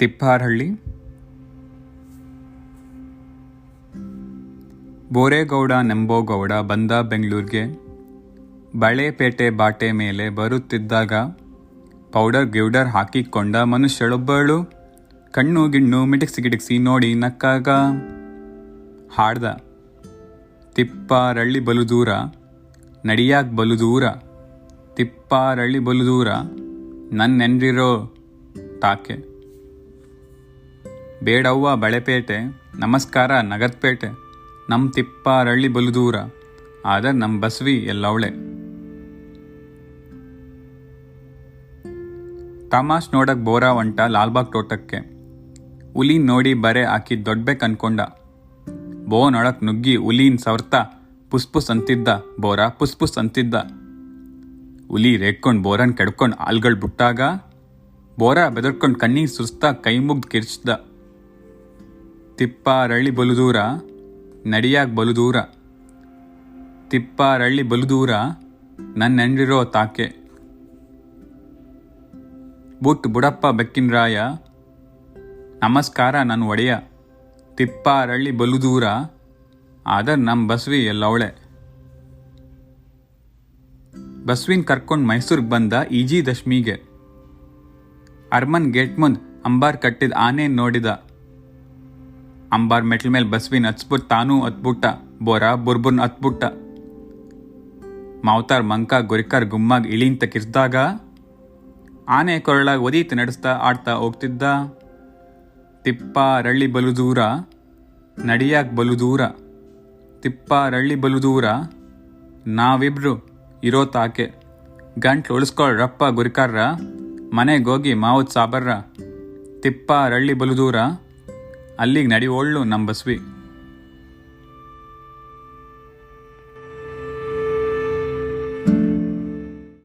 ತಿಪ್ಪಾರಹಳ್ಳಿ. ಬೋರೇಗೌಡ ನೆಂಬೋಗೌಡ ಬಂದ ಬೆಂಗಳೂರಿಗೆ. ಬಳೆಪೇಟೆ ಬಾಟೆ ಮೇಲೆ ಬರುತ್ತಿದ್ದಾಗ ಪೌಡರ್ ಗಿೌಡರ್ ಹಾಕಿಕೊಂಡ ಮನುಷ್ಯಳೊಬ್ಬಳು ಕಣ್ಣು ಗಿಣ್ಣು ಮಿಟಿಕ್ಸಿ ನೋಡಿ ನಕ್ಕಾಗ ಹಾಡ್ದ, ತಿಪ್ಪಾರಳ್ಳಿ ಬಲು ದೂರ, ನಡಿಯಾಕ್ ಬಲು ದೂರ, ತಿಪ್ಪಾರಳ್ಳಿ ಬಲು ದೂರ, ನನ್ನೆಂದಿರೋ ತಾಕೆ. ಬೇಡವ್ವ ಬಳೆಪೇಟೆ, ನಮಸ್ಕಾರ ನಗದ್ಪೇಟೆ, ನಮ್ಮ ತಿಪ್ಪಾರಳ್ಳಿ ಬಲು ದೂರ, ಆದ್ರೆ ನಮ್ಮ ಬಸವಿ ಎಲ್ಲವಳೆ. ತಮಾಷ್ ನೋಡಕ್ ಬೋರ ಹೊಂಟ ಲಾಲ್ಬಾಗ್ ತೋಟಕ್ಕೆ. ಹುಲಿನ್ ನೋಡಿ ಬರೆ ಹಾಕಿ ದೊಡ್ಬೇಕ್ ಅನ್ಕೊಂಡ. ಬೋನೊಳಕ್ ನುಗ್ಗಿ ಹುಲಿನ್ ಸವರ್ತಾ ಪುಸ್ಪುಸ್ ಅಂತಿದ್ದ ಬೋರ, ಪುಸ್ಪುಸ್ ಅಂತಿದ್ದ. ಹುಲಿ ರೇಗ್ಕೊಂಡ್ ಬೋರನ್ ಕೆಡ್ಕೊಂಡ್ ಆಲ್ಗಳ್ ಬಿಟ್ಟಾಗ ಬೋರ ಬೆದರ್ಕೊಂಡ್ ಕಣ್ಣೀರ್ ಸುರಿಸ್ತಾ ಕೈ ಮುಗ್ದ್ ಕಿರ್ಚ್ದ, ತಿಪ್ಪಾರಳ್ಳಿ ಬಲು ದೂರ, ನಡಿಯಾಕ್ ಬಲು ದೂರ, ತಿಪ್ಪಾರಳ್ಳಿ ಬಲು ದೂರ, ನನ್ನೆಂಡಿರೋ ತಾಕೆ. ಬುಡಪ್ಪ ಬೆಕ್ಕಿನ ರಾಯ, ನಮಸ್ಕಾರ ನನ್ನ ಒಡೆಯ, ತಿಪ್ಪಾರಳ್ಳಿ ಬಲು ದೂರ, ಆದ್ರೆ ನಮ್ಮ ಬಸವಿ ಎಲ್ಲವಳೆ. ಬಸವಿನ್ ಕರ್ಕೊಂಡು ಮೈಸೂರಿಗೆ ಬಂದ ಈಜಿ ದಶಮಿಗೆ. ಅರ್ಮನ್ ಗೇಟ್ ಮುಂದ್ ಅಂಬಾರ್ ಕಟ್ಟಿದ ಆನೆ ನೋಡಿದ. ಅಂಬಾರ್ ಮೆಟ್ಲ ಮೇಲೆ ಬಸವಿನ್ ಹತ್ಸ್ಬಿಟ್ಟು ತಾನೂ ಹತ್ಬಿಟ್ಟ. ಬೋರ ಬುರ್ಬುರ್ನ್ ಹತ್ಬಿಟ್ಟ. ಮಾವತಾರ್ ಮಂಕ ಗೊರಿಕಾರ್ ಗುಮ್ಮಾಗ್ ಇಳಿಂತ ಕಿರ್ಸ್ದಾಗ ಆನೆ ಕೊರಳಾಗ ಒದೀತ ನಡೆಸ್ತಾ ಆಡ್ತಾ ಹೋಗ್ತಿದ್ದ. ತಿಪ್ಪಾರಳ್ಳಿ ಬಲು ದೂರ, ನಡಿಯಾಕ್ ಬಲು ದೂರ, ತಿಪ್ಪಾರಳ್ಳಿ ಬಲು ದೂರ, ನಾವಿಬ್ರು ಇರೋ ತಾಕೆ. ಗಂಟ್ಲು ಉಳಿಸ್ಕೊಳ್ರಪ್ಪ ಗುರಿಕಾರ್ರ, ಮನೆಗೋಗಿ ಮಾವುದ್ ಸಾಬರ್ರ, ತಿಪ್ಪಾರಳ್ಳಿ ಬಲು ದೂರ, ಅಲ್ಲಿಗೆ ನಡಿ ಒಳ್ಳು ನಮ್ಮ ಬಸವಿ.